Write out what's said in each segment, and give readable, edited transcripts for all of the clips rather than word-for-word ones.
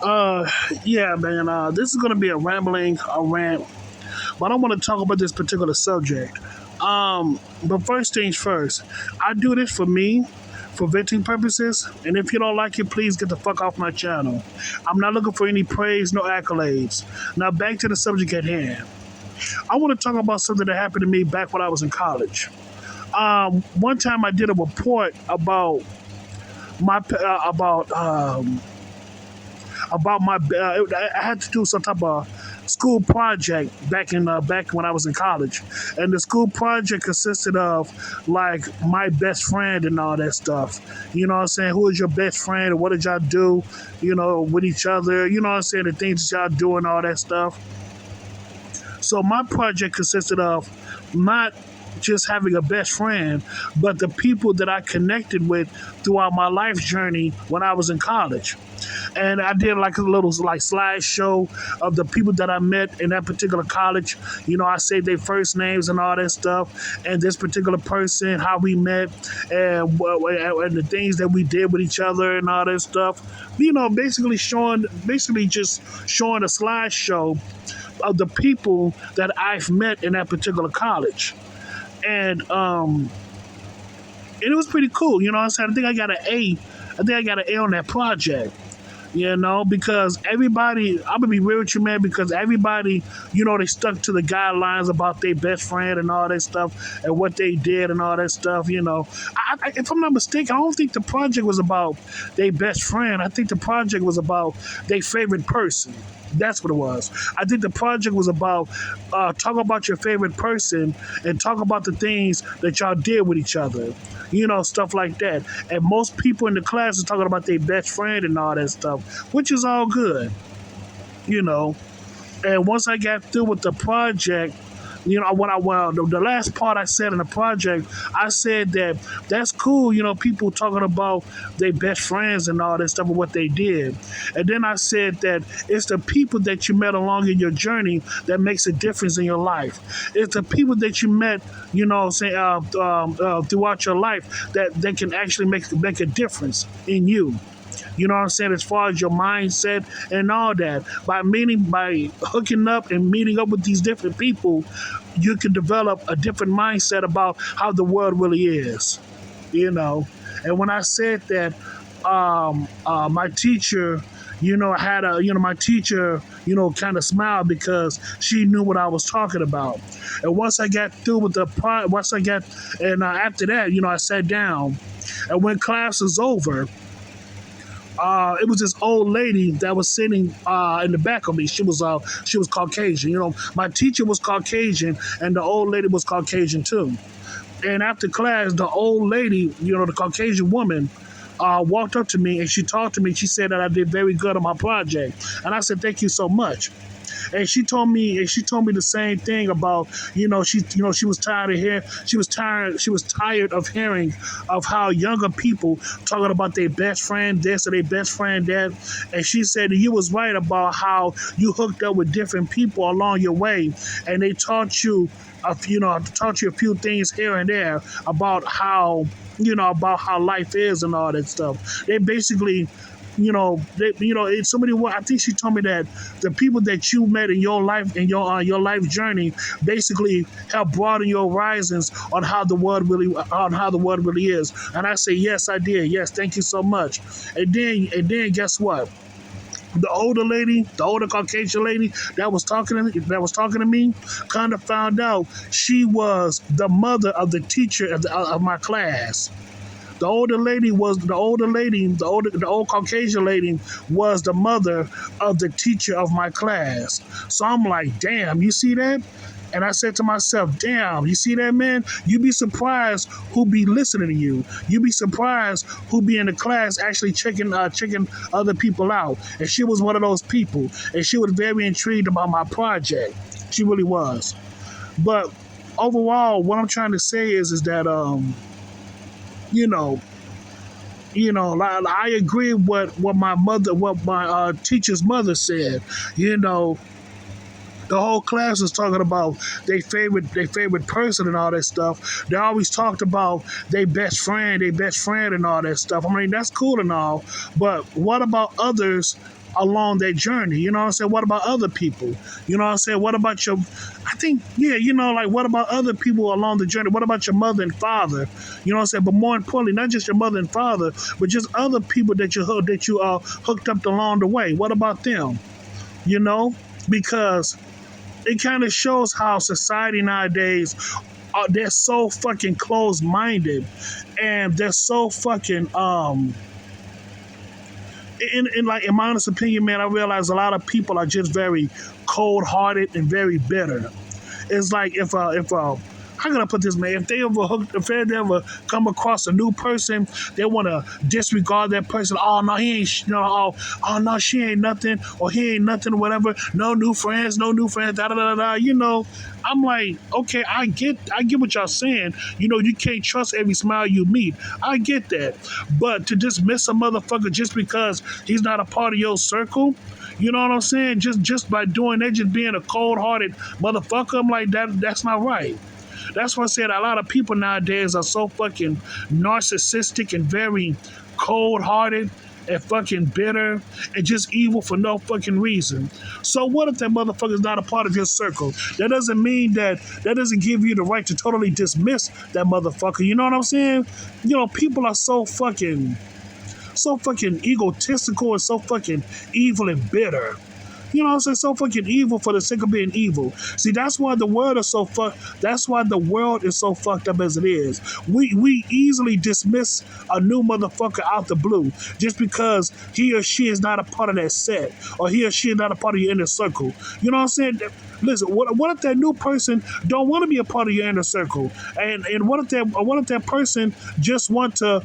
Uh, yeah, man. This is gonna be a rant, but I want to talk about this particular subject. But first things first, I do this for me, for venting purposes. And if you don't like it, please get the fuck off my channel. I'm not looking for any praise, no accolades. Now back to the subject at hand. I want to talk about something that happened to me back when I was in college. One time I did a report about my about my. I had to do some type of school project back when I was in college, and the school project consisted of like my best friend and all that stuff. You know what I'm saying? Who is your best friend, and what did y'all do? You know, with each other. You know what I'm saying? The things that y'all do and all that stuff. So my project consisted of not just having a best friend, but the people that I connected with throughout my life journey when I was in college. And I did like a little like slideshow of the people that I met in that particular college. You know, I say their first names and all that stuff, and this particular person, how we met, and the things that we did with each other and all that stuff. You know, basically just showing a slideshow of the people that I've met in that particular college. And it was pretty cool. You know what I'm saying? I think I got an A. I think I got an A on that project. You know, because everybody, I'm gonna be real with you, man, because everybody, you know, they stuck to the guidelines about their best friend and all that stuff and what they did and all that stuff, you know. If I'm not mistaken, I don't think the project was about their best friend. I think the project was about their favorite person. That's what it was. I think the project was about talk about your favorite person and talk about the things that y'all did with each other. You know, stuff like that. And most people in the class are talking about their best friend and all that stuff, which is all good, you know. And once I got through with the project, you know, the last part I said in the project, I said that that's cool, you know, people talking about their best friends and all that stuff and what they did. And then I said that it's the people that you met along in your journey that makes a difference in your life. It's the people that you met, you know, throughout your life that can actually make a difference in you. You know what I'm saying? As far as your mindset and all that. By hooking up and meeting up with these different people, you can develop a different mindset about how the world really is. You know? And when I said that, my teacher, my teacher, you know, kind of smiled because she knew what I was talking about. And once I got through with after that, you know, I sat down. And when class was over, it was this old lady that was sitting in the back of me. She was Caucasian. You know, my teacher was Caucasian, and the old lady was Caucasian too. And after class, the old lady, you know, the Caucasian woman, walked up to me and she talked to me. She said that I did very good on my project, and I said thank you so much. And she told me the same thing about, she was tired of hearing, she was tired of hearing of how younger people talking about their best friend this or their best friend that. And she said that you was right about how you hooked up with different people along your way, and they taught you a few things here and there about how, about how life is and all that stuff. They basically, it's somebody. I think she told me that the people that you met in your life, in your life journey, basically help broaden your horizons on how the world really is. And I say, yes, I did. Yes, thank you so much. And then guess what? The older Caucasian lady that was talking to me, kind of found out she was the mother of the teacher of my class. The old Caucasian lady was the mother of the teacher of my class. So I'm like, damn, you see that? And I said to myself, damn, you see that, man? You be surprised who be listening to you. You be surprised who be in the class actually checking other people out. And she was one of those people. And she was very intrigued about my project. She really was. But overall, what I'm trying to say is that, I agree with what my teacher's mother said. The whole class was talking about their favorite person and all that stuff. They always talked about their best friend and all that stuff. I mean, that's cool and all, but what about others along that journey? You know what I'm saying? What about other people? You know what I'm saying? What about your, I think, yeah, like, what about other people along the journey? What about your mother and father? You know what I'm saying? But more importantly, not just your mother and father, but just other people that you hooked up along the way. What about them? You know? Because it kind of shows how society nowadays, they're so fucking closed-minded, and they're so fucking in my honest opinion, man, I realize a lot of people are just very cold-hearted and very bitter. It's like if how can I put this, man? If they ever come across a new person, they want to disregard that person. Oh no, he ain't. Oh no, she ain't nothing, or he ain't nothing, or whatever. No new friends, no new friends. Da da da da. I'm like, okay, I get what y'all saying. You can't trust every smile you meet. I get that, but to dismiss a motherfucker just because he's not a part of your circle. You know what I'm saying? Just by doing that, just being a cold hearted motherfucker, I'm like that. That's not right. That's why I said a lot of people nowadays are so fucking narcissistic and very cold hearted and fucking bitter and just evil for no fucking reason. So what if that motherfucker's not a part of your circle? That doesn't give you the right to totally dismiss that motherfucker. You know what I'm saying? People are so fucking egotistical and so fucking evil and bitter. You know what I'm saying? So fucking evil for the sake of being evil. See, that's why the world is so fucked up as it is. We easily dismiss a new motherfucker out the blue just because he or she is not a part of that set, or he or she is not a part of your inner circle. You know what I'm saying? Listen, what if that new person don't want to be a part of your inner circle? And what if that person just want to,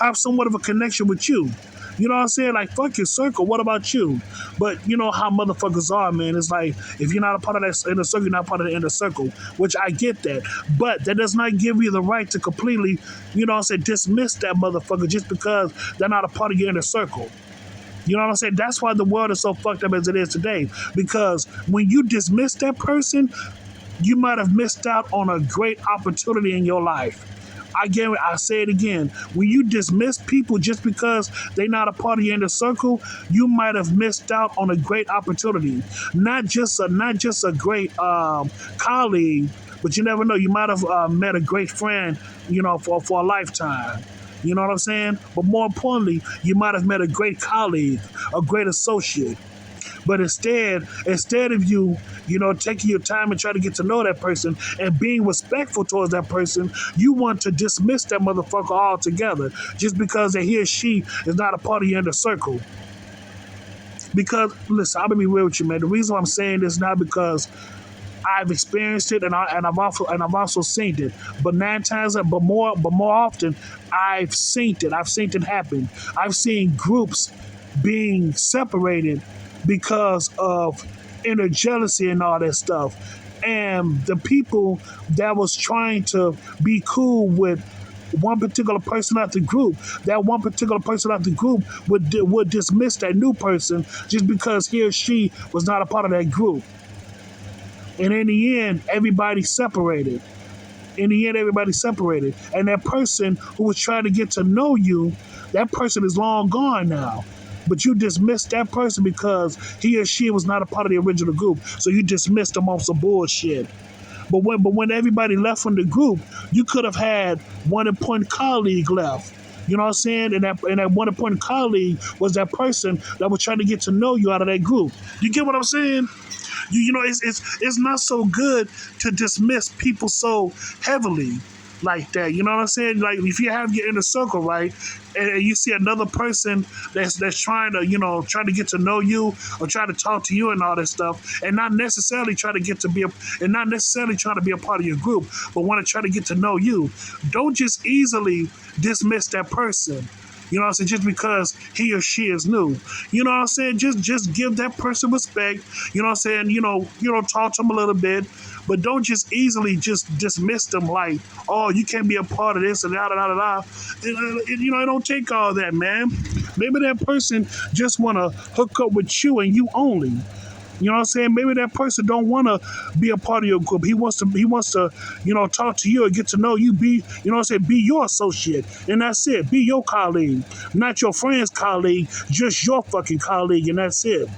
have somewhat of a connection with you? You know what I'm saying? Like, fuck your circle. What about you? But you know how motherfuckers are, man. It's like, if you're not a part of that inner circle, you're not part of the inner circle, which I get that. But that does not give you the right to completely, dismiss that motherfucker just because they're not a part of your inner circle. You know what I'm saying? That's why the world is so fucked up as it is today. Because when you dismiss that person, you might have missed out on a great opportunity in your life. I say it again. When you dismiss people just because they're not a part of your inner circle, you might have missed out on a great opportunity. Not just a great colleague, but you never know. You might have met a great friend, for a lifetime. You know what I'm saying? But more importantly, you might have met a great colleague, a great associate. But instead of you, taking your time and trying to get to know that person and being respectful towards that person, you want to dismiss that motherfucker altogether just because that he or she is not a part of your inner circle. Because listen, I'm gonna be real with you, man. The reason why I'm saying this not because I've experienced it, and I've also seen it. But more often, I've seen it. I've seen it happen. I've seen groups being separated because of inner jealousy and all that stuff. And the people that was trying to be cool with one particular person out the group, that one particular person out the group would dismiss that new person just because he or she was not a part of that group. And in the end, everybody separated. And that person who was trying to get to know you, that person is long gone now. But you dismissed that person because he or she was not a part of the original group. So you dismissed them on some bullshit. But when everybody left from the group, you could have had one important colleague left. You know what I'm saying? And that one important colleague was that person that was trying to get to know you out of that group. You get what I'm saying? It's not so good to dismiss people so heavily like that. You know what I'm saying? Like, if you have your inner circle, right, and you see another person that's trying to get to know you or try to talk to you and all that stuff, and not necessarily trying to be a part of your group, but want to try to get to know you, don't just easily dismiss that person. You know what I'm saying? Just because he or she is new. You know what I'm saying? Just give that person respect. You know what I'm saying? Talk to them a little bit. But don't just easily just dismiss them like, oh, you can't be a part of this and da da da da. It don't take all that, man. Maybe that person just want to hook up with you and you only. You know what I'm saying? Maybe that person don't want to be a part of your group. He wants to, talk to you and get to know you. Be, you know what I'm saying? Be your associate. And that's it. Be your colleague. Not your friend's colleague, just your fucking colleague, and that's it.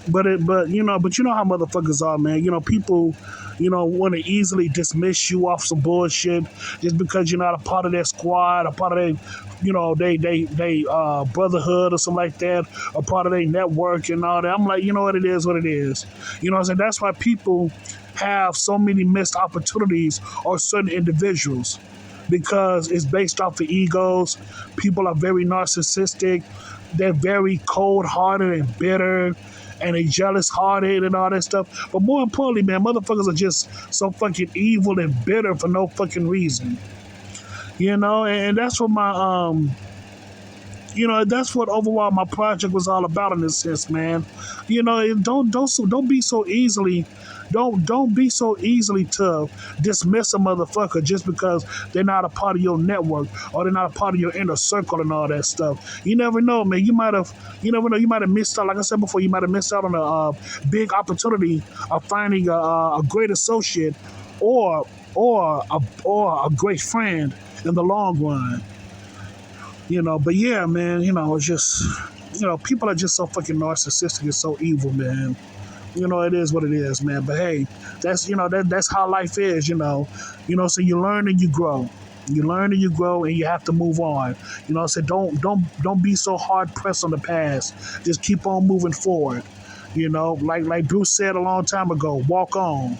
But how motherfuckers are, man. People, want to easily dismiss you off some bullshit just because you're not a part of their squad, a part of their, brotherhood or something like that, a part of their network and all that. I'm like, what it is, what it is. You know what I'm saying? That's why people have so many missed opportunities or certain individuals because it's based off of egos. People are very narcissistic. They're very cold hearted and bitter and they jealous hearted and all that stuff. But more importantly, man, motherfuckers are just so fucking evil and bitter for no fucking reason. And that's what that's what overall my project was all about in this sense, man. Don't be so easily don't be so easily to dismiss a motherfucker just because they're not a part of your network or they're not a part of your inner circle and all that stuff. You never know, man. You never know. You might have missed out. Like I said before, you might have missed out on a big opportunity of finding a great associate or or a great friend in the long run. But yeah, man, it's just, people are just so fucking narcissistic and so evil, man. It is what it is, man. But hey, that's how life is, So you learn and you grow. You learn and you grow and you have to move on. So don't be so hard pressed on the past. Just keep on moving forward. Like Bruce said a long time ago, walk on.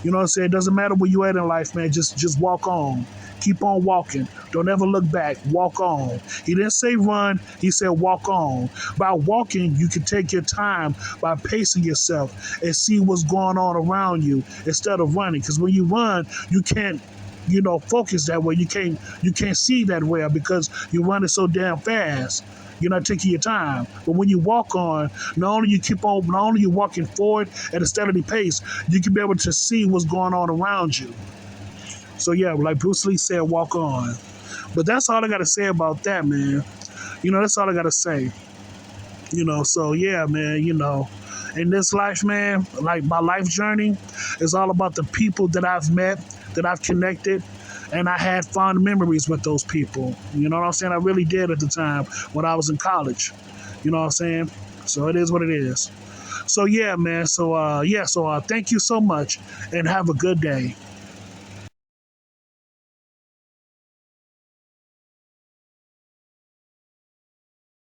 You know what I'm saying? It doesn't matter where you at in life, man. Just walk on. Keep on walking. Don't ever look back. Walk on. He didn't say run. He said walk on. By walking, you can take your time by pacing yourself and see what's going on around you instead of running. Because when you run, you can't, focus that way. You can't see that well because you're running so damn fast. You're not taking your time. But when you walk on, not only you walking forward at a steady pace, you can be able to see what's going on around you. So yeah, like Bruce Lee said, walk on. But that's all I gotta say about that, man. That's all I gotta say. So yeah, man, in this life, man, like my life journey is all about the people that I've met, that I've connected, and I had fond memories with those people. You know what I'm saying? I really did at the time when I was in college. You know what I'm saying? So it is what it is. So yeah, man. So thank you so much and have a good day.